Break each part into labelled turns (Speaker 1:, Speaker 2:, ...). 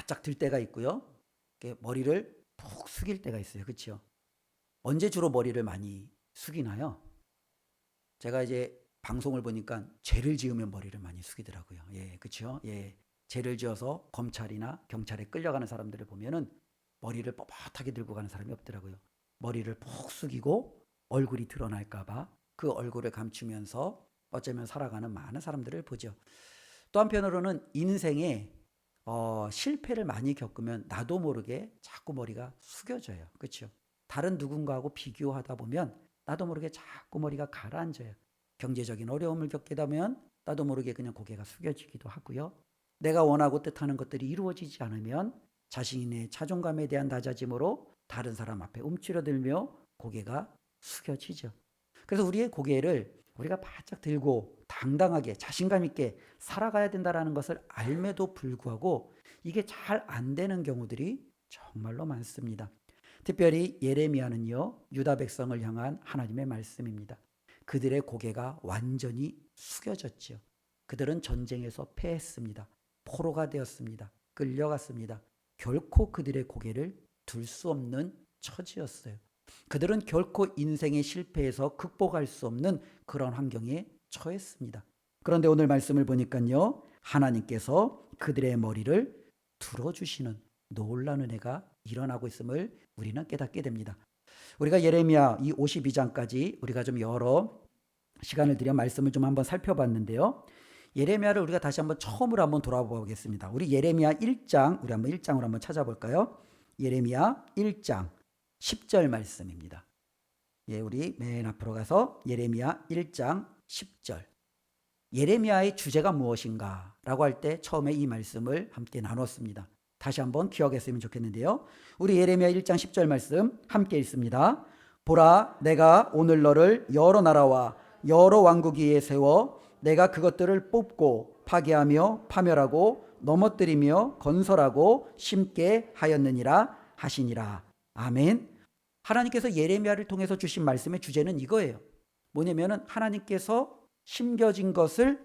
Speaker 1: 바짝 들 때가 있고요. 머리를 푹 숙일 때가 있어요. 그렇죠? 언제 주로 머리를 많이 숙이나요? 제가 이제 방송을 보니까 죄를 지으면 머리를 많이 숙이더라고요. 예, 그렇죠? 예. 죄를 지어서 검찰이나 경찰에 끌려가는 사람들을 보면은 머리를 뻣뻣하게 들고 가는 사람이 없더라고요. 머리를 푹 숙이고 얼굴이 드러날까봐 그 얼굴을 감추면서 어쩌면 살아가는 많은 사람들을 보죠. 또 한편으로는 인생에 실패를 많이 겪으면 나도 모르게 자꾸 머리가 숙여져요. 그렇죠? 다른 누군가하고 비교하다 보면 나도 모르게 자꾸 머리가 가라앉아요. 경제적인 어려움을 겪게 되면 나도 모르게 그냥 고개가 숙여지기도 하고요. 내가 원하고 뜻하는 것들이 이루어지지 않으면 자신의 자존감에 대한 낮아짐으로 다른 사람 앞에 움츠러들며 고개가 숙여지죠. 그래서 우리의 고개를 우리가 바짝 들고 당당하게 자신감 있게 살아가야 된다는 것을 알매도 불구하고 이게 잘 안 되는 경우들이 정말로 많습니다. 특별히 예레미야는요, 유다 백성을 향한 하나님의 말씀입니다. 그들의 고개가 완전히 숙여졌지요. 그들은 전쟁에서 패했습니다. 포로가 되었습니다. 끌려갔습니다. 결코 그들의 고개를 들 수 없는 처지였어요. 그들은 결코 인생의 실패에서 극복할 수 없는 그런 환경에 처했습니다. 그런데 오늘 말씀을 보니까요, 하나님께서 그들의 머리를 들어주시는 놀라운 은혜가 일어나고 있음을 우리는 깨닫게 됩니다. 우리가 예레미야 이 52장까지 우리가 좀 여러 시간을 들여 말씀을 좀 한번 살펴봤는데요. 예레미야를 우리가 다시 한번 처음으로 한번 돌아보겠습니다. 우리 예레미야 1장, 우리 한번 1장으로 한번 찾아볼까요? 예레미야 1장 10절 말씀입니다. 예, 우리 맨 앞으로 가서 예레미야 1장 10절. 예레미야의 주제가 무엇인가? 라고 할 때 처음에 이 말씀을 함께 나눴습니다. 다시 한번 기억했으면 좋겠는데요. 우리 예레미야 1장 10절 말씀 함께 읽습니다. 보라, 내가 오늘 너를 여러 나라와 여러 왕국 위에 세워 내가 그것들을 뽑고 파괴하며 파멸하고 넘어뜨리며 건설하고 심게 하였느니라 하시니라. 아멘. 하나님께서 예레미야를 통해서 주신 말씀의 주제는 이거예요. 뭐냐면은 하나님께서 심겨진 것을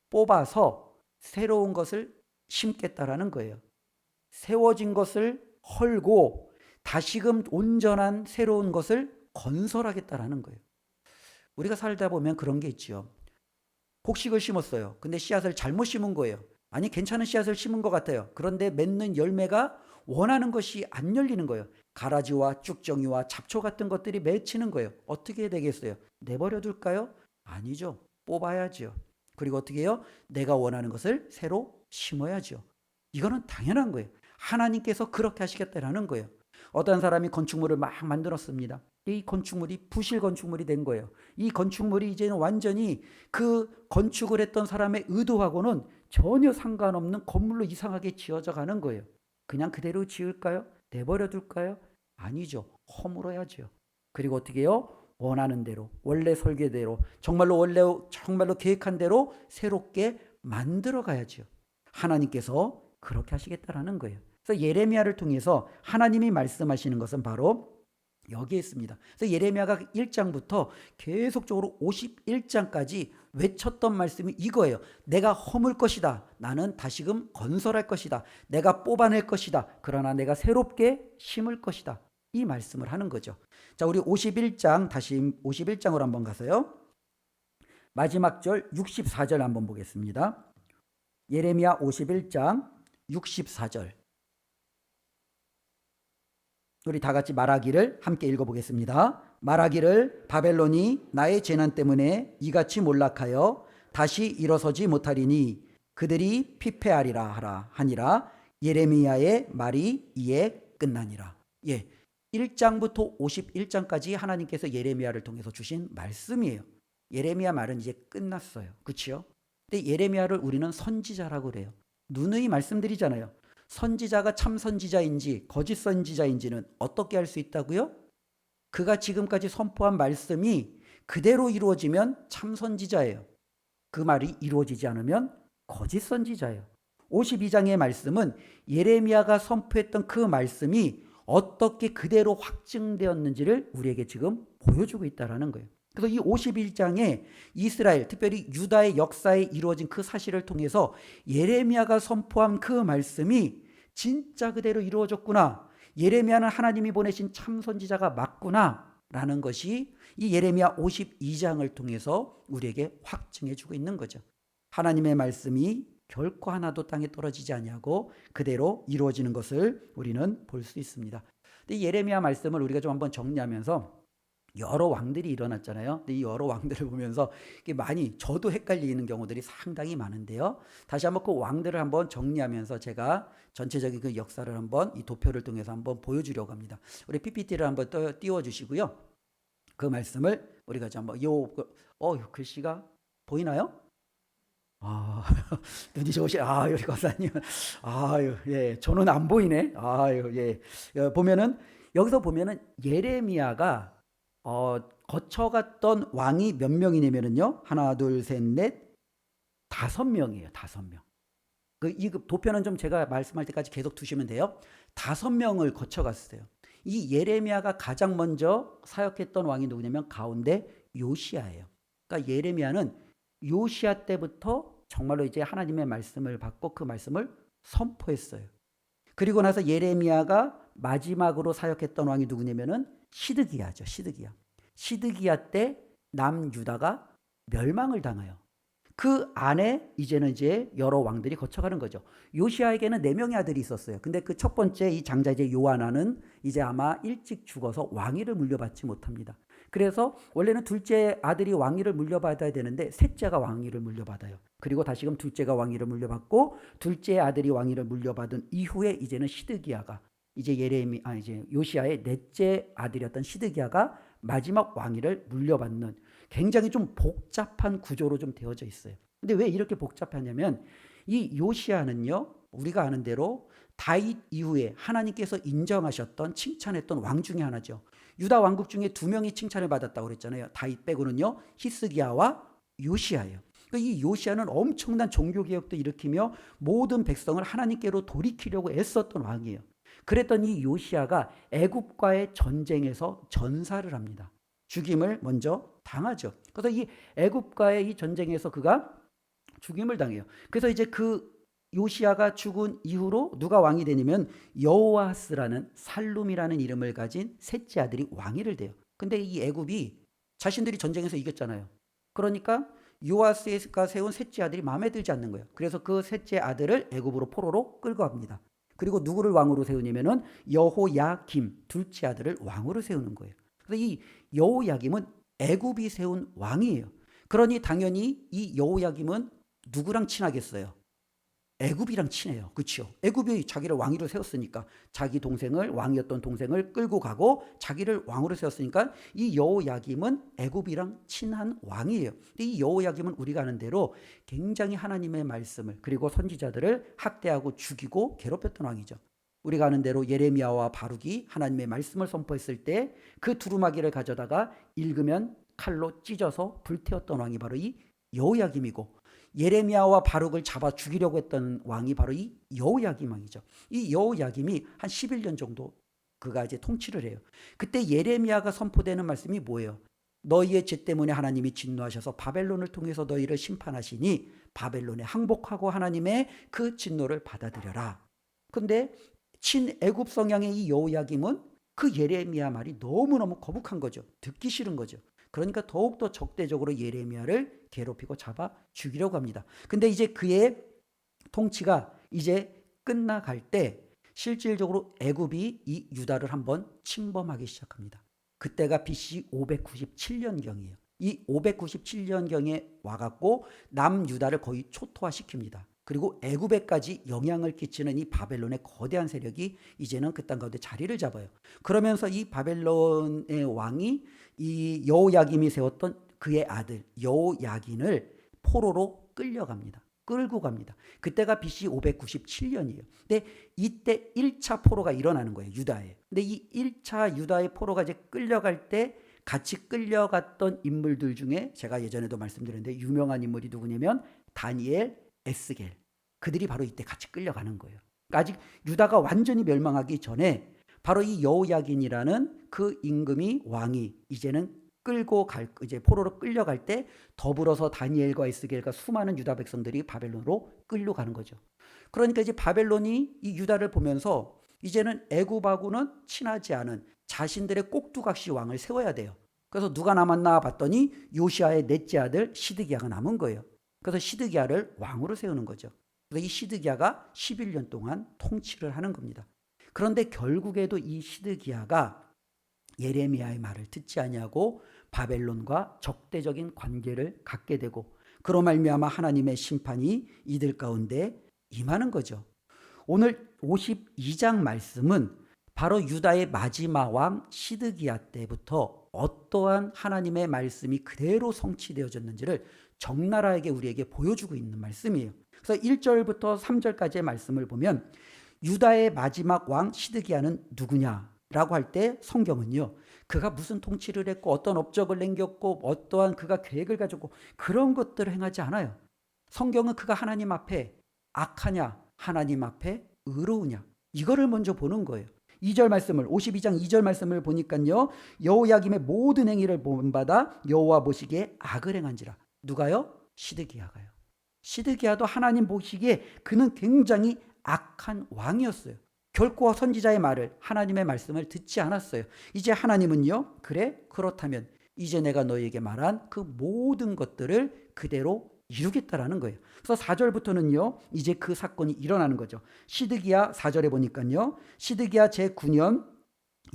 Speaker 1: 뽑아서 새로운 것을 심겠다라는 거예요. 세워진 것을 헐고 다시금 온전한 새로운 것을 건설하겠다라는 거예요. 우리가 살다 보면 그런 게 있죠. 곡식을 심었어요. 근데 씨앗을 잘못 심은 거예요. 아니, 괜찮은 씨앗을 심은 것 같아요. 그런데 맺는 열매가 원하는 것이 안 열리는 거예요. 가라지와 쭉정이와 잡초 같은 것들이 맺히는 거예요. 어떻게 되겠어요? 내버려 둘까요? 아니죠. 뽑아야죠. 그리고 어떻게 해요? 내가 원하는 것을 새로 심어야죠. 이거는 당연한 거예요. 하나님께서 그렇게 하시겠다라는 거예요. 어떤 사람이 건축물을 막 만들었습니다. 이 건축물이 부실 건축물이 된 거예요. 이 건축물이 이제는 완전히 그 건축을 했던 사람의 의도하고는 전혀 상관없는 건물로 이상하게 지어져 가는 거예요. 그냥 그대로 지을까요? 내버려 둘까요? 아니죠. 허물어야죠. 그리고 어떻게 해요? 원하는 대로, 원래 설계대로, 정말로 계획한 대로 새롭게 만들어 가야죠. 하나님께서 그렇게 하시겠다라는 거예요. 그래서 예레미야를 통해서 하나님이 말씀하시는 것은 바로 여기에 있습니다. 그래서 예레미야가 1장부터 계속적으로 51장까지 외쳤던 말씀이 이거예요. 내가 허물 것이다. 나는 다시금 건설할 것이다. 내가 뽑아낼 것이다. 그러나 내가 새롭게 심을 것이다. 이 말씀을 하는 거죠. 자, 우리 51장, 다시 51장으로 한번 가서요. 마지막 절 64절 한번 보겠습니다. 예레미야 51장 64절. 우리 다 같이 말하기를 함께 읽어보겠습니다. 말하기를 바벨론이 나의 재난 때문에 이같이 몰락하여 다시 일어서지 못하리니 그들이 피폐하리라 하니라. 예레미야의 말이 이에 끝나니라. 예, 1장부터 51장까지 하나님께서 예레미야를 통해서 주신 말씀이에요. 예레미야 말은 이제 끝났어요. 그렇죠? 근데 예레미야를 우리는 선지자라고 그래요. 누누이 말씀드리잖아요. 선지자가 참 선지자인지 거짓 선지자인지는 어떻게 알 수 있다고요? 그가 지금까지 선포한 말씀이 그대로 이루어지면 참 선지자예요. 그 말이 이루어지지 않으면 거짓 선지자예요. 52장의 말씀은 예레미야가 선포했던 그 말씀이 어떻게 그대로 확증되었는지를 우리에게 지금 보여주고 있다는 거예요. 그래서 이 51장에 이스라엘, 특별히 유다의 역사에 이루어진 그 사실을 통해서 예레미야가 선포한 그 말씀이 진짜 그대로 이루어졌구나. 예레미야는 하나님이 보내신 참 선지자가 맞구나 라는 것이 이 예레미야 52장을 통해서 우리에게 확증해 주고 있는 거죠. 하나님의 말씀이 결코 하나도 땅에 떨어지지 아니하고 그대로 이루어지는 것을 우리는 볼 수 있습니다. 근데 예레미야 말씀을 우리가 좀 한번 정리하면서 여러 왕들이 일어났잖아요. 근데 이 여러 왕들을 보면서 이게 많이 저도 헷갈리는 경우들이 상당히 많은데요. 다시 한번 그 왕들을 한번 정리하면서 제가 전체적인 그 역사를 한번 이 도표를 통해서 한번 보여주려고 합니다. 우리 PPT를 한번 띄워주시고요. 그 말씀을 우리가 좀 한번 글씨가 보이나요? 눈이 좋으시, 우리 권사님. 예, 저는 안 보이네. 예. 보면은, 여기서 보면은 예레미야가, 거쳐갔던 왕이 몇 명이냐면요. 하나, 둘, 셋, 넷, 5명이에요. 5명. 이 도표는 좀 제가 말씀할 때까지 계속 두시면 돼요. 5명을 거쳐갔어요. 이 예레미야가 가장 먼저 사역했던 왕이 누구냐면 가운데 요시야예요. 그러니까 예레미야는 요시야 때부터 정말로 이제 하나님의 말씀을 받고 그 말씀을 선포했어요. 그리고 나서 예레미야가 마지막으로 사역했던 왕이 누구냐면은 시드기야죠. 시드기야 때 남유다가 멸망을 당해요. 그 안에 이제는 이제 여러 왕들이 거쳐가는 거죠. 요시야에게는 4명의 아들이 있었어요. 근데 그 첫 번째 이 장자 이제 요하나는 이제 아마 일찍 죽어서 왕위를 물려받지 못합니다. 그래서 원래는 둘째 아들이 왕위를 물려받아야 되는데 셋째가 왕위를 물려받아요. 그리고 다시금 둘째가 왕위를 물려받고 둘째 아들이 왕위를 물려받은 이후에 이제는 시드기야가 이제 이제 요시야의 넷째 아들이었던 시드기야가 마지막 왕위를 물려받는 굉장히 좀 복잡한 구조로 좀 되어져 있어요. 근데 왜 이렇게 복잡하냐면 이 요시야는요, 우리가 아는 대로 다윗 이후에 하나님께서 인정하셨던 칭찬했던 왕 중에 하나죠. 유다 왕국 중에 2명이 칭찬을 받았다고 그랬잖아요. 다윗 빼고는요, 히스기야와 요시야예요. 이 요시야는 엄청난 종교개혁도 일으키며 모든 백성을 하나님께로 돌이키려고 애썼던 왕이에요. 그랬던 이 요시야가 애굽과의 전쟁에서 전사를 합니다. 죽임을 먼저 당하죠. 그래서 이 애굽과의 이 전쟁에서 그가 죽임을 당해요. 그래서 이제 그 요시야가 죽은 이후로 누가 왕이 되냐면 여호아스라는 살룸이라는 이름을 가진 셋째 아들이 왕위를 돼요. 근데 이 애굽이 자신들이 전쟁에서 이겼잖아요. 그러니까 요아스가 세운 셋째 아들이 마음에 들지 않는 거예요. 그래서 그 셋째 아들을 애굽으로 포로로 끌고 갑니다. 그리고 누구를 왕으로 세우냐면은 여호야김 둘째 아들을 왕으로 세우는 거예요. 그래서 이 여호야김은 애굽이 세운 왕이에요. 그러니 당연히 이 여호야김은 누구랑 친하겠어요? 애굽이랑 친해요. 그렇죠? 애굽이 자기를 왕위로 세웠으니까 자기 동생을 왕이었던 동생을 끌고 가고 자기를 왕으로 세웠으니까 이 여호야김은 애굽이랑 친한 왕이에요. 근데 이 여호야김은 우리가 아는 대로 굉장히 하나님의 말씀을 그리고 선지자들을 학대하고 죽이고 괴롭혔던 왕이죠. 우리가 아는 대로 예레미야와 바룩이 하나님의 말씀을 선포했을 때 그 두루마기를 가져다가 읽으면 칼로 찢어서 불태웠던 왕이 바로 이 여호야김이고 예레미야와 바룩을 잡아 죽이려고 했던 왕이 바로 이 여호야김 왕이죠. 이 여호야김이 한 11년 정도 그가 이제 통치를 해요. 그때 예레미야가 선포되는 말씀이 뭐예요? 너희의 죄 때문에 하나님이 진노하셔서 바벨론을 통해서 너희를 심판하시니 바벨론에 항복하고 하나님의 그 진노를 받아들여라. 근데 친애굽 성향의 이 여호야김은 그 예레미야 말이 너무너무 거북한 거죠. 듣기 싫은 거죠. 그러니까 더욱더 적대적으로 예레미야를 괴롭히고 잡아 죽이려고 합니다. 근데 이제 그의 통치가 이제 끝나갈 때 실질적으로 애굽이 이 유다를 한번 침범하기 시작합니다. 그때가 BC 597년경이에요. 이 597년경에 와갖고 남유다를 거의 초토화시킵니다. 그리고 애굽에까지 영향을 끼치는 이 바벨론의 거대한 세력이 이제는 그 땅 가운데 자리를 잡아요. 그러면서 이 바벨론의 왕이 이 여호야김이 세웠던 그의 아들 여호야긴을 포로로 끌고 갑니다. 그때가 BC 597년이에요. 근데 이때 1차 포로가 일어나는 거예요. 유다에. 근데 이 1차 유다의 포로가 이제 끌려갈 때 같이 끌려갔던 인물들 중에 제가 예전에도 말씀드렸는데 유명한 인물이 누구냐면 다니엘, 에스겔. 그들이 바로 이때 같이 끌려가는 거예요. 그러니까 아직 유다가 완전히 멸망하기 전에 바로 이 여호야긴이라는 그 임금이 왕이 이제는 끌고 이제 포로로 끌려갈 때 더불어서 다니엘과 에스겔과 수많은 유다 백성들이 바벨론으로 끌려가는 거죠. 그러니까 이제 바벨론이 이 유다를 보면서 이제는 애굽하고는 친하지 않은 자신들의 꼭두각시 왕을 세워야 돼요. 그래서 누가 남았나 봤더니 요시아의 넷째 아들 시드기야가 남은 거예요. 그래서 시드기야를 왕으로 세우는 거죠. 그래서 이 시드기야가 11년 동안 통치를 하는 겁니다. 그런데 결국에도 이 시드기야가 예레미야의 말을 듣지 아니하고 바벨론과 적대적인 관계를 갖게 되고 그로 말미암아 하나님의 심판이 이들 가운데 임하는 거죠. 오늘 52장 말씀은 바로 유다의 마지막 왕 시드기야 때부터 어떠한 하나님의 말씀이 그대로 성취되어졌는지를 적나라하게 우리에게 보여주고 있는 말씀이에요. 그래서 1절부터 3절까지의 말씀을 보면 유다의 마지막 왕 시드기야는 누구냐라고 할 때 성경은요, 그가 무슨 통치를 했고 어떤 업적을 남겼고 어떠한 그가 계획을 가지고 그런 것들을 행하지 않아요. 성경은 그가 하나님 앞에 악하냐 하나님 앞에 의로우냐 이거를 먼저 보는 거예요. 2절 말씀을 52장 2절 말씀을 보니까요, 여호야김의 모든 행위를 본받아 여호와 보시기에 악을 행한지라. 누가요? 시드기야가요. 시드기야도 하나님 보시기에 그는 굉장히 악한 왕이었어요. 결코 선지자의 말을, 하나님의 말씀을 듣지 않았어요. 이제 하나님은요, 그래 그렇다면 이제 내가 너희에게 말한 그 모든 것들을 그대로 이루겠다라는 거예요. 그래서 4절부터는요, 이제 그 사건이 일어나는 거죠. 시드기야 4절에 보니까요, 시드기야 제9년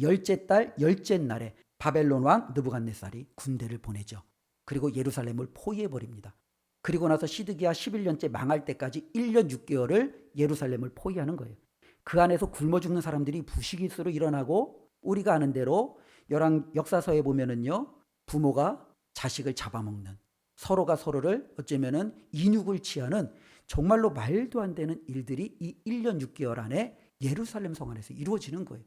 Speaker 1: 열째 달 열째 날에 바벨론 왕 느부갓네살이 군대를 보내죠. 그리고 예루살렘을 포위해버립니다. 그리고 나서 시드기야 11년째 망할 때까지 1년 6개월을 예루살렘을 포위하는 거예요. 그 안에서 굶어 죽는 사람들이 부시기수로 일어나고, 우리가 아는 대로 역사서에 보면은요, 부모가 자식을 잡아먹는, 서로가 서로를 어쩌면은 인육을 취하는 정말로 말도 안 되는 일들이 이 1년 6개월 안에 예루살렘 성 안에서 이루어지는 거예요.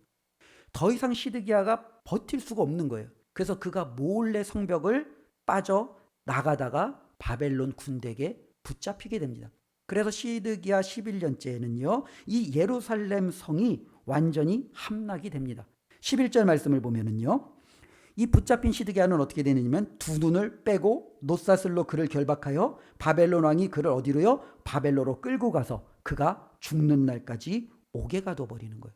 Speaker 1: 더 이상 시드기야가 버틸 수가 없는 거예요. 그래서 그가 몰래 성벽을 빠져 나가다가 바벨론 군대에게 붙잡히게 됩니다. 그래서 시드기야 11년째에는요, 이 예루살렘 성이 완전히 함락이 됩니다. 11절 말씀을 보면은요, 이 붙잡힌 시드기야는 어떻게 되느냐면 두 눈을 빼고 놋사슬로 그를 결박하여 바벨론 왕이 그를 어디로요? 바벨론으로 끌고 가서 그가 죽는 날까지 옥에 가둬버리는 거예요.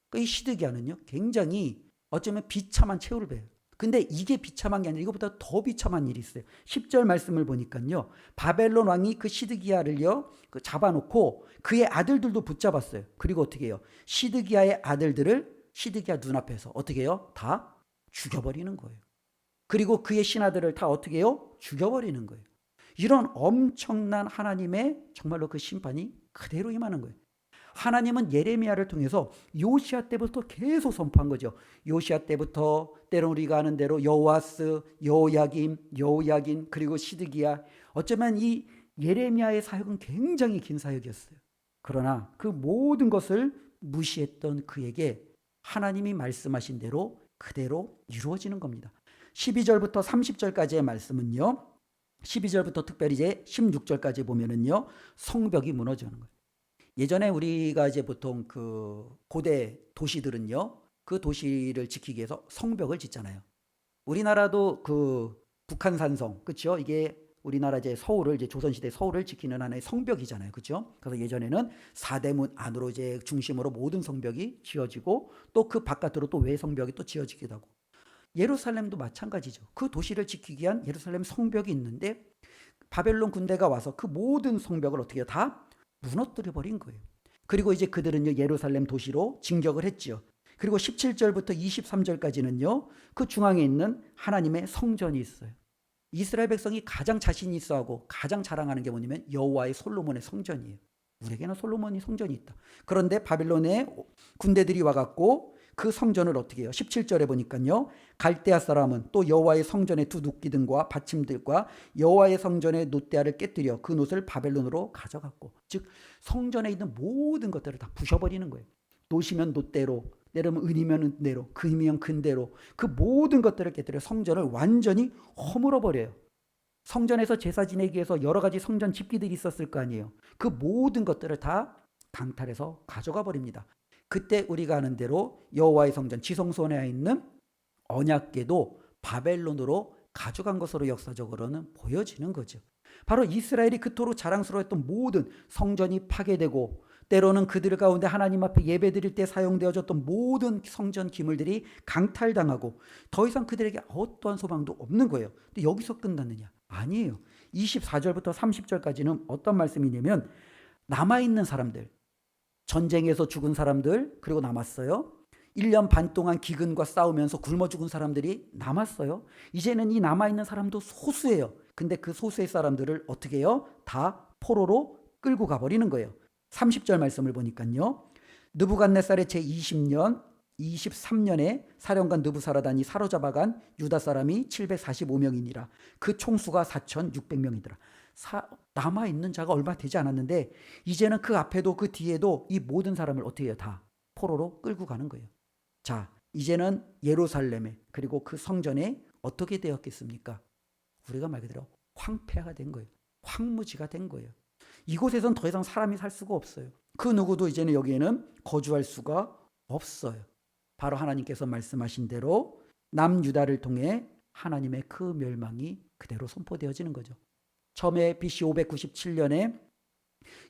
Speaker 1: 그러니까 이 시드기야는요, 굉장히 어쩌면 비참한 최후를 배워요. 근데 이게 비참한 게 아니라 이것보다 더 비참한 일이 있어요. 10절 말씀을 보니까요, 바벨론 왕이 그 시드기야를요 잡아놓고 그의 아들들도 붙잡았어요. 그리고 어떻게 해요? 시드기야의 아들들을 시드기야 눈앞에서 어떻게 해요? 다 죽여버리는 거예요. 그리고 그의 신하들을 다 어떻게 해요? 죽여버리는 거예요. 이런 엄청난 하나님의 정말로 그 심판이 그대로 임하는 거예요. 하나님은 예레미야를 통해서 요시야 때부터 계속 선포한 거죠. 요시야 때부터 때론 우리가 아는 대로 여호아스, 여호야김 그리고 시드기야, 어쩌면 이 예레미야의 사역은 굉장히 긴 사역이었어요. 그러나 그 모든 것을 무시했던 그에게 하나님이 말씀하신 대로 그대로 이루어지는 겁니다. 12절부터 30절까지의 말씀은요, 12절부터 특별히 이제 16절까지 보면은요, 성벽이 무너지는 거예요. 예전에 우리가 이제 보통 그 고대 도시들은요, 그 도시를 지키기 위해서 성벽을 짓잖아요. 우리나라도 그 북한산성, 그렇죠? 이게 우리나라 이제 서울을, 이제 조선시대 서울을 지키는 하나의 성벽이잖아요. 그렇죠? 그래서 예전에는 사대문 안으로 이제 중심으로 모든 성벽이 지어지고 또 그 바깥으로 또 외성벽이 또 지어지기도 하고, 예루살렘도 마찬가지죠. 그 도시를 지키기 위한 예루살렘 성벽이 있는데 바벨론 군대가 와서 그 모든 성벽을 어떻게 해요? 다 무너뜨려 버린 거예요. 그리고 이제 그들은요, 예루살렘 도시로 진격을 했지요. 그리고 17절부터 23절까지는요, 그 중앙에 있는 하나님의 성전이 있어요. 이스라엘 백성이 가장 자신 있어 하고 가장 자랑하는 게 뭐냐면 여호와의 솔로몬의 성전이에요. 우리에게는 솔로몬이 성전이 있다. 그런데 바빌론의 군대들이 와갖고 그 성전을 어떻게 해요? 17절에 보니까요, 갈대아 사람은 또 여호와의 성전의 두 눕기등과 받침들과 여호와의 성전의 놋대야를 깨뜨려 그 놋을 바벨론으로 가져갔고, 즉 성전에 있는 모든 것들을 다 부셔버리는 거예요. 놋이면 놋대로, 때로는 은이면 은대로, 금이면 금대로 그 모든 것들을 깨뜨려 성전을 완전히 허물어 버려요. 성전에서 제사 지내기 위해서 여러 가지 성전 집기들이 있었을 거 아니에요. 그 모든 것들을 다 강탈해서 가져가 버립니다. 그때 우리가 아는 대로 여호와의 성전 지성소에 있는 언약궤도 바벨론으로 가져간 것으로 역사적으로는 보여지는 거죠. 바로 이스라엘이 그토록 자랑스러웠던 모든 성전이 파괴되고 때로는 그들 가운데 하나님 앞에 예배드릴 때 사용되어졌던 모든 성전 기물들이 강탈당하고 더 이상 그들에게 어떠한 소망도 없는 거예요. 근데 여기서 끝났느냐? 아니에요. 24절부터 30절까지는 어떤 말씀이냐면 남아있는 사람들, 전쟁에서 죽은 사람들, 그리고 남았어요. 1년 반 동안 기근과 싸우면서 굶어 죽은 사람들이 남았어요. 이제는 이 남아있는 사람도 소수예요. 근데 그 소수의 사람들을 어떻게 해요? 다 포로로 끌고 가버리는 거예요. 30절 말씀을 보니까요. 느부갓네살의 제20년 23년에 사령관 느부사라단이 사로잡아간 유다 사람이 745명이니라. 그 총수가 4,600명이더라. 남아있는 자가 얼마 되지 않았는데 이제는 그 앞에도 그 뒤에도 이 모든 사람을 어떻게 해요? 다 포로로 끌고 가는 거예요. 자, 이제는 예루살렘에 그리고 그 성전에 어떻게 되었겠습니까? 우리가 말 그대로 황폐화가 된 거예요. 황무지가 된 거예요. 이곳에선 더 이상 사람이 살 수가 없어요. 그 누구도 이제는 여기에는 거주할 수가 없어요. 바로 하나님께서 말씀하신 대로 남유다를 통해 하나님의 그 멸망이 그대로 선포되어지는 거죠. 처음에 BC 597년에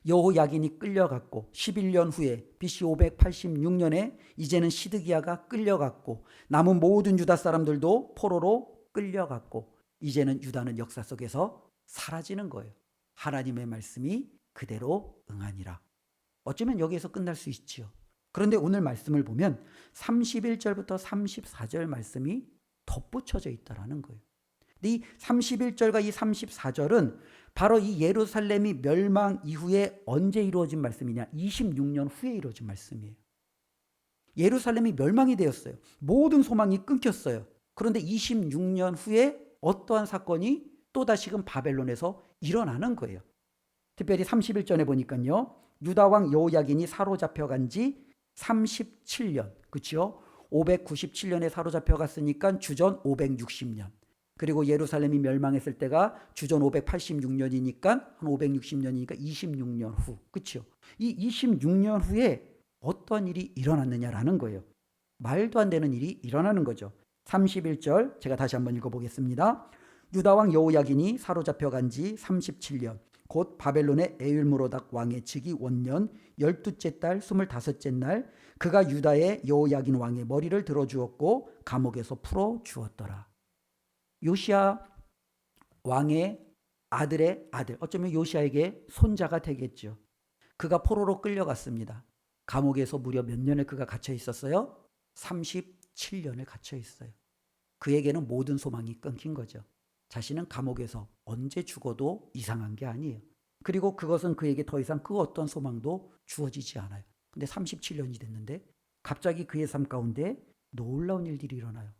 Speaker 1: 여호야긴이 끌려갔고 11년 후에 BC 586년에 이제는 시드기야가 끌려갔고 남은 모든 유다 사람들도 포로로 끌려갔고 이제는 유다는 역사 속에서 사라지는 거예요. 하나님의 말씀이 그대로 응하니라. 어쩌면 여기에서 끝날 수 있지요. 그런데 오늘 말씀을 보면 31절부터 34절 말씀이 덧붙여져 있다라는 거예요. 이 31절과 이 34절은 바로 이 예루살렘이 멸망 이후에 언제 이루어진 말씀이냐? 26년 후에 이루어진 말씀이에요. 예루살렘이 멸망이 되었어요. 모든 소망이 끊겼어요. 그런데 26년 후에 어떠한 사건이 또다시금 바벨론에서 일어나는 거예요. 특별히 31절에 보니까요. 유다왕 여호야긴이 사로잡혀간 지 37년, 그렇죠? 597년에 사로잡혀갔으니까 주전 560년. 그리고 예루살렘이 멸망했을 때가 주전 586년이니까 한 560년이니까 26년 후. 그렇죠? 이 26년 후에 어떠한 일이 일어났느냐라는 거예요. 말도 안 되는 일이 일어나는 거죠. 31절 제가 다시 한번 읽어보겠습니다. 유다왕 여호야긴이 사로잡혀간 지 37년 곧 바벨론의 에윌므로닥 왕의 즉위 원년 12째 달 25째 날 그가 유다의 여호야긴 왕의 머리를 들어주었고 감옥에서 풀어주었더라. 요시야 왕의 아들의 아들, 어쩌면 요시야에게 손자가 되겠죠. 그가 포로로 끌려갔습니다. 감옥에서 무려 몇 년을 그가 갇혀 있었어요? 37년을 갇혀 있어요. 그에게는 모든 소망이 끊긴 거죠. 자신은 감옥에서 언제 죽어도 이상한 게 아니에요. 그리고 그것은 그에게 더 이상 그 어떤 소망도 주어지지 않아요. 근데 37년이 됐는데 갑자기 그의 삶 가운데 놀라운 일들이 일어나요.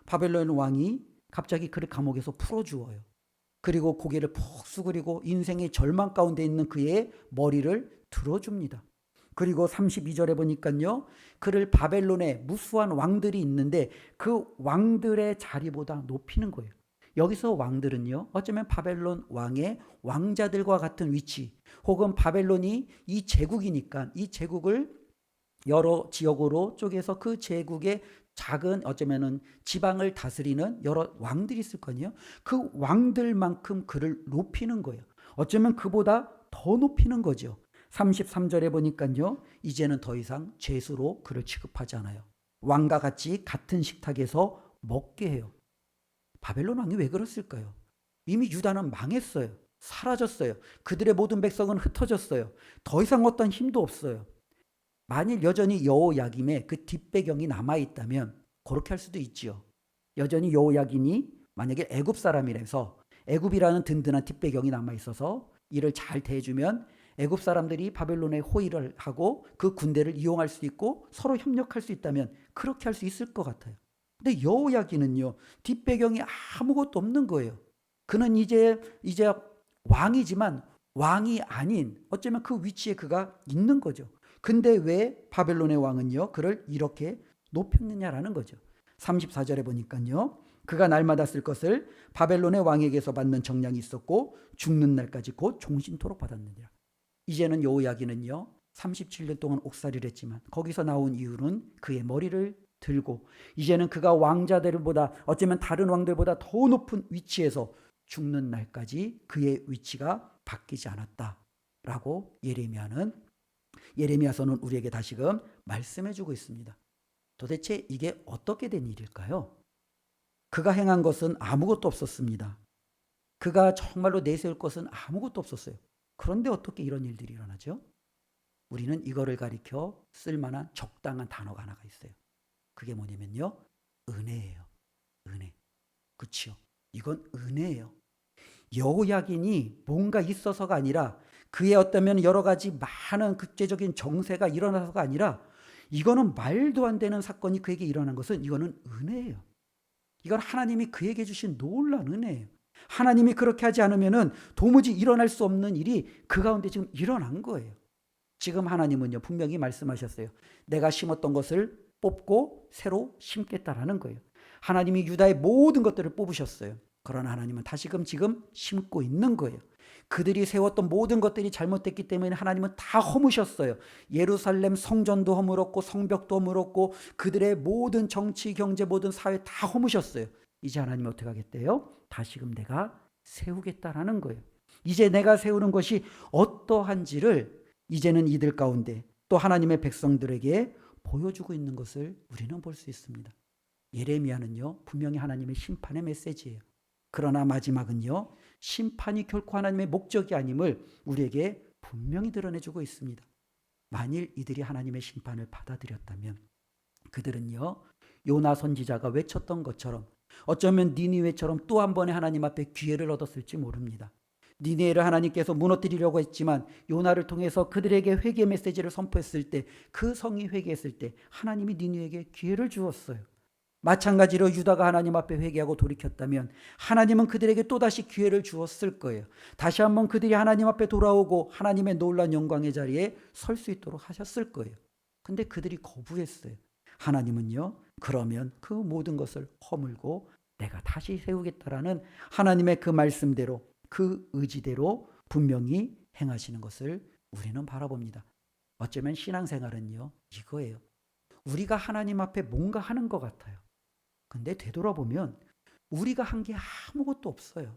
Speaker 1: 바벨론 왕이 갑자기 그를 감옥에서 풀어주어요. 그리고 고개를 푹 숙이고 인생의 절망 가운데 있는 그의 머리를 들어줍니다. 그리고 32절에 보니까요. 그를 바벨론에 무수한 왕들이 있는데 그 왕들의 자리보다 높이는 거예요. 여기서 왕들은요. 어쩌면 바벨론 왕의 왕자들과 같은 위치 혹은 바벨론이 이 제국이니까 이 제국을 여러 지역으로 쪼개서 그 제국의 작은 어쩌면은 지방을 다스리는 여러 왕들이 있을 거 아니에요. 그 왕들만큼 그를 높이는 거예요. 어쩌면 그보다 더 높이는 거죠. 33절에 보니까요. 이제는 더 이상 죄수로 그를 취급하지 않아요. 왕과 같이 같은 식탁에서 먹게 해요. 바벨론 왕이 왜 그랬을까요? 이미 유다는 망했어요. 사라졌어요. 그들의 모든 백성은 흩어졌어요. 더 이상 어떤 힘도 없어요. 만일 여전히 여호야김의 그 뒷배경이 남아있다면 그렇게 할 수도 있지요. 여전히 여호야긴이 만약에 애굽 사람이라서 애굽이라는 든든한 뒷배경이 남아있어서 이를 잘 대해주면 애굽 사람들이 바벨론에 호의를 하고 그 군대를 이용할 수 있고 서로 협력할 수 있다면 그렇게 할 수 있을 것 같아요. 근데 여호야긴은요. 뒷배경이 아무것도 없는 거예요. 그는 이제 왕이지만 왕이 아닌 어쩌면 그 위치에 그가 있는 거죠. 근데 왜 바벨론의 왕은요. 그를 이렇게 높였느냐라는 거죠. 34절에 보니까요. 그가 날마다 쓸 것을 바벨론의 왕에게서 받는 정량이 있었고 죽는 날까지 곧 종신토록 받았느니라. 이제는 여호야긴은요. 37년 동안 옥살이를 했지만 거기서 나온 이유는 그의 머리를 들고 이제는 그가 왕자들보다 어쩌면 다른 왕들보다 더 높은 위치에서 죽는 날까지 그의 위치가 바뀌지 않았다라고 예레미야서는 우리에게 다시금 말씀해주고 있습니다. 도대체 이게 어떻게 된 일일까요? 그가 행한 것은 아무것도 없었습니다. 그가 정말로 내세울 것은 아무것도 없었어요. 그런데 어떻게 이런 일들이 일어나죠? 우리는 이거를 가리켜 쓸만한 적당한 단어가 하나가 있어요. 그게 뭐냐면요, 은혜예요. 은혜. 그렇죠? 이건 은혜예요. 여호야긴이 뭔가 있어서가 아니라 그의 어떠면 여러 가지 많은 국제적인 정세가 일어나서가 아니라 이거는 말도 안 되는 사건이 그에게 일어난 것은 이거는 은혜예요. 이건 하나님이 그에게 주신 놀라운 은혜예요. 하나님이 그렇게 하지 않으면은 도무지 일어날 수 없는 일이 그 가운데 지금 일어난 거예요. 지금 하나님은요, 분명히 말씀하셨어요. 내가 심었던 것을 뽑고 새로 심겠다라는 거예요. 하나님이 유다의 모든 것들을 뽑으셨어요. 그러나 하나님은 다시금 지금 심고 있는 거예요. 그들이 세웠던 모든 것들이 잘못됐기 때문에 하나님은 다 허무셨어요. 예루살렘 성전도 허물었고 성벽도 허물었고 그들의 모든 정치, 경제, 모든 사회 다 허무셨어요. 이제 하나님이 어떻게 하겠대요? 다시금 내가 세우겠다라는 거예요. 이제 내가 세우는 것이 어떠한지를 이제는 이들 가운데 또 하나님의 백성들에게 보여주고 있는 것을 우리는 볼 수 있습니다. 예레미야는요, 분명히 하나님의 심판의 메시지예요. 그러나 마지막은요, 심판이 결코 하나님의 목적이 아님을 우리에게 분명히 드러내주고 있습니다. 만일 이들이 하나님의 심판을 받아들였다면 그들은요, 요나 선지자가 외쳤던 것처럼 어쩌면 니느웨처럼 또 한 번의 하나님 앞에 기회를 얻었을지 모릅니다. 니느웨를 하나님께서 무너뜨리려고 했지만 요나를 통해서 그들에게 회개 메시지를 선포했을 때, 그 성이 회개했을 때 하나님이 니느웨에게 기회를 주었어요. 마찬가지로 유다가 하나님 앞에 회개하고 돌이켰다면 하나님은 그들에게 또다시 기회를 주었을 거예요. 다시 한번 그들이 하나님 앞에 돌아오고 하나님의 놀라운 영광의 자리에 설 수 있도록 하셨을 거예요. 근데 그들이 거부했어요. 하나님은요, 그러면 그 모든 것을 허물고 내가 다시 세우겠다라는 하나님의 그 말씀대로, 그 의지대로 분명히 행하시는 것을 우리는 바라봅니다. 어쩌면 신앙생활은요, 이거예요. 우리가 하나님 앞에 뭔가 하는 것 같아요. 근데 되돌아보면 우리가 한 게 아무것도 없어요.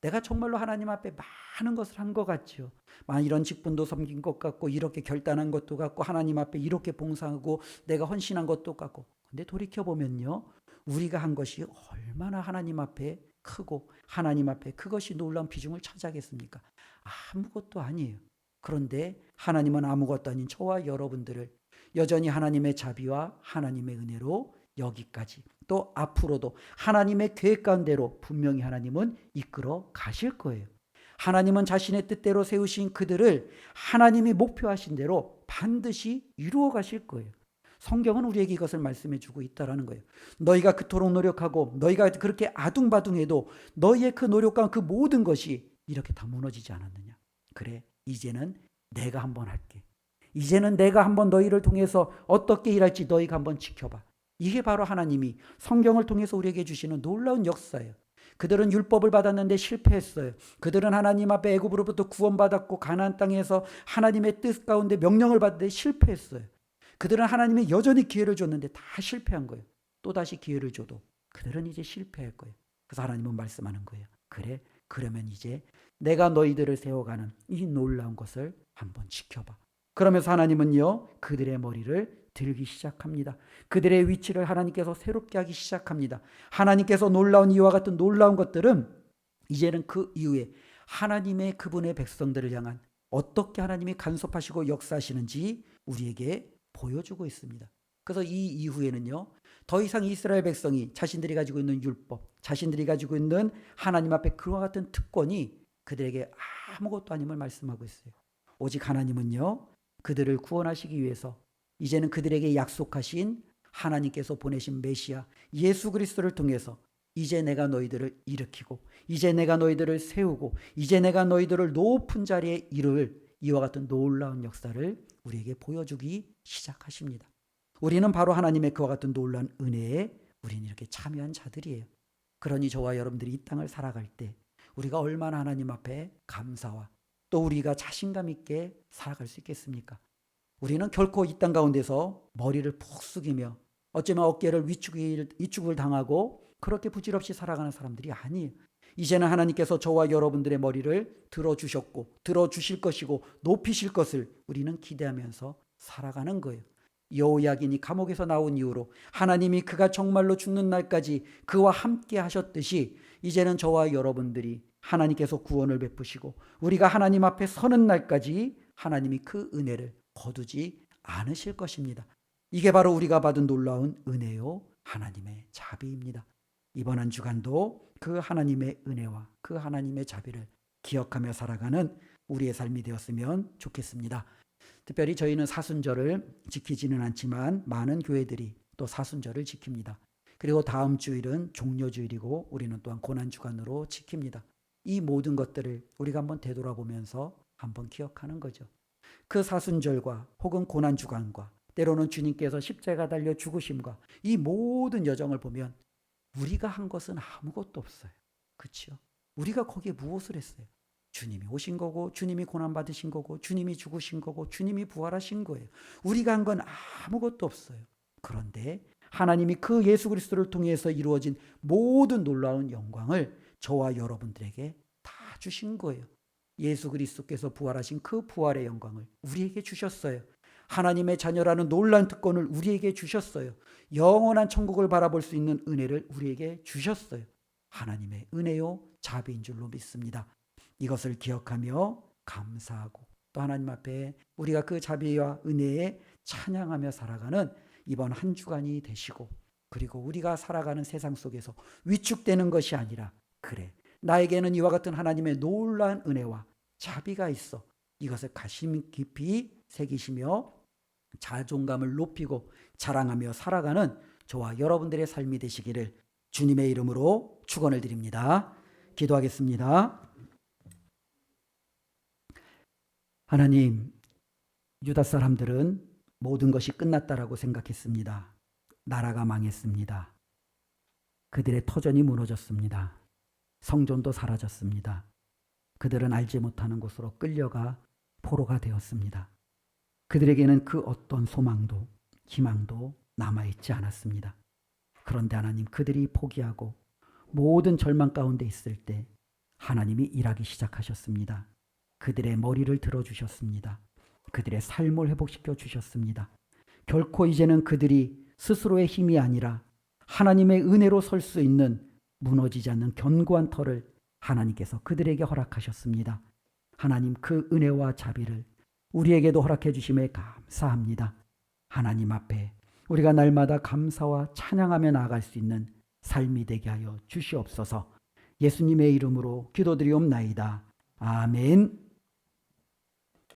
Speaker 1: 내가 정말로 하나님 앞에 많은 것을 한 것 같죠. 이런 직분도 섬긴 것 같고 이렇게 결단한 것도 같고 하나님 앞에 이렇게 봉사하고 내가 헌신한 것도 같고. 근데 돌이켜보면요, 우리가 한 것이 얼마나 하나님 앞에 크고 하나님 앞에 그것이 놀라운 비중을 차지하겠습니까? 아무것도 아니에요. 그런데 하나님은 아무것도 아닌 저와 여러분들을 여전히 하나님의 자비와 하나님의 은혜로 여기까지 또 앞으로도 하나님의 계획 가운데로 분명히 하나님은 이끌어 가실 거예요. 하나님은 자신의 뜻대로 세우신 그들을 하나님이 목표하신 대로 반드시 이루어 가실 거예요. 성경은 우리에게 이것을 말씀해 주고 있다라는 거예요. 너희가 그토록 노력하고 너희가 그렇게 아둥바둥해도 너희의 그 노력과 그 모든 것이 이렇게 다 무너지지 않았느냐. 그래, 이제는 내가 한번 할게. 이제는 내가 한번 너희를 통해서 어떻게 일할지 너희가 한번 지켜봐. 이게 바로 하나님이 성경을 통해서 우리에게 주시는 놀라운 역사예요. 그들은 율법을 받았는데 실패했어요. 그들은 하나님 앞에 애굽으로부터 구원받았고 가나안 땅에서 하나님의 뜻 가운데 명령을 받는데 실패했어요. 그들은 하나님이 여전히 기회를 줬는데 다 실패한 거예요. 또다시 기회를 줘도 그들은 이제 실패할 거예요. 그래서 하나님은 말씀하는 거예요. 그래, 그러면 이제 내가 너희들을 세워가는 이 놀라운 것을 한번 지켜봐. 그러면서 하나님은요, 그들의 머리를 들기 시작합니다. 그들의 위치를 하나님께서 새롭게 하기 시작합니다. 하나님께서 놀라운 이와 같은 놀라운 것들은 이제는 그 이후에 하나님의 그분의 백성들을 향한 어떻게 하나님이 간섭하시고 역사하시는지 우리에게 보여주고 있습니다. 그래서 이 이후에는요, 더 이상 이스라엘 백성이 자신들이 가지고 있는 율법, 자신들이 가지고 있는 하나님 앞에 그와 같은 특권이 그들에게 아무것도 아님을 말씀하고 있어요. 오직 하나님은요, 그들을 구원하시기 위해서 이제는 그들에게 약속하신 하나님께서 보내신 메시아 예수 그리스도를 통해서 이제 내가 너희들을 일으키고 이제 내가 너희들을 세우고 이제 내가 너희들을 높은 자리에 이룰 이와 같은 놀라운 역사를 우리에게 보여주기 시작하십니다. 우리는 바로 하나님의 그와 같은 놀라운 은혜에 우리는 이렇게 참여한 자들이에요. 그러니 저와 여러분들이 이 땅을 살아갈 때 우리가 얼마나 하나님 앞에 감사와 또 우리가 자신감 있게 살아갈 수 있겠습니까? 우리는 결코 이 땅 가운데서 머리를 푹 숙이며 어쩌면 어깨를 위축을 당하고 그렇게 부질없이 살아가는 사람들이 아니에요. 이제는 하나님께서 저와 여러분들의 머리를 들어주셨고 들어주실 것이고 높이실 것을 우리는 기대하면서 살아가는 거예요. 여호야긴이 감옥에서 나온 이후로 하나님이 그가 정말로 죽는 날까지 그와 함께 하셨듯이 이제는 저와 여러분들이 하나님께서 구원을 베푸시고 우리가 하나님 앞에 서는 날까지 하나님이 그 은혜를 거두지 않으실 것입니다. 이게 바로 우리가 받은 놀라운 은혜요 하나님의 자비입니다. 이번 한 주간도 그 하나님의 은혜와 그 하나님의 자비를 기억하며 살아가는 우리의 삶이 되었으면 좋겠습니다. 특별히 저희는 사순절을 지키지는 않지만 많은 교회들이 또 사순절을 지킵니다. 그리고 다음 주일은 종료주일이고 우리는 또한 고난주간으로 지킵니다. 이 모든 것들을 우리가 한번 되돌아보면서 한번 기억하는 거죠. 그 사순절과 혹은 고난주간과 때로는 주님께서 십자가 달려 죽으심과 이 모든 여정을 보면 우리가 한 것은 아무것도 없어요. 그렇죠? 우리가 거기에 무엇을 했어요? 주님이 오신 거고 주님이 고난받으신 거고 주님이 죽으신 거고 주님이 부활하신 거예요. 우리가 한 건 아무것도 없어요. 그런데 하나님이 그 예수 그리스도를 통해서 이루어진 모든 놀라운 영광을 저와 여러분들에게 다 주신 거예요. 예수 그리스도께서 부활하신 그 부활의 영광을 우리에게 주셨어요. 하나님의 자녀라는 놀라운 특권을 우리에게 주셨어요. 영원한 천국을 바라볼 수 있는 은혜를 우리에게 주셨어요. 하나님의 은혜요 자비인 줄로 믿습니다. 이것을 기억하며 감사하고 또 하나님 앞에 우리가 그 자비와 은혜에 찬양하며 살아가는 이번 한 주간이 되시고 그리고 우리가 살아가는 세상 속에서 위축되는 것이 아니라 그래 나에게는 이와 같은 하나님의 놀라운 은혜와 자비가 있어 이것을 가심 깊이 새기시며 자존감을 높이고 자랑하며 살아가는 저와 여러분들의 삶이 되시기를 주님의 이름으로 축원을 드립니다. 기도하겠습니다. 하나님, 유다 사람들은 모든 것이 끝났다라고 생각했습니다. 나라가 망했습니다. 그들의 터전이 무너졌습니다. 성전도 사라졌습니다. 그들은 알지 못하는 곳으로 끌려가 포로가 되었습니다. 그들에게는 그 어떤 소망도 희망도 남아있지 않았습니다. 그런데 하나님 그들이 포기하고 모든 절망 가운데 있을 때 하나님이 일하기 시작하셨습니다. 그들의 머리를 들어주셨습니다. 그들의 삶을 회복시켜 주셨습니다. 결코 이제는 그들이 스스로의 힘이 아니라 하나님의 은혜로 설 수 있는 무너지지 않는 견고한 터를 하나님께서 그들에게 허락하셨습니다. 하나님 그 은혜와 자비를 우리에게도 허락해 주심에 감사합니다. 하나님 앞에 우리가 날마다 감사와 찬양하며 나아갈 수 있는 삶이 되게 하여 주시옵소서. 예수님의 이름으로 기도드리옵나이다. 아멘.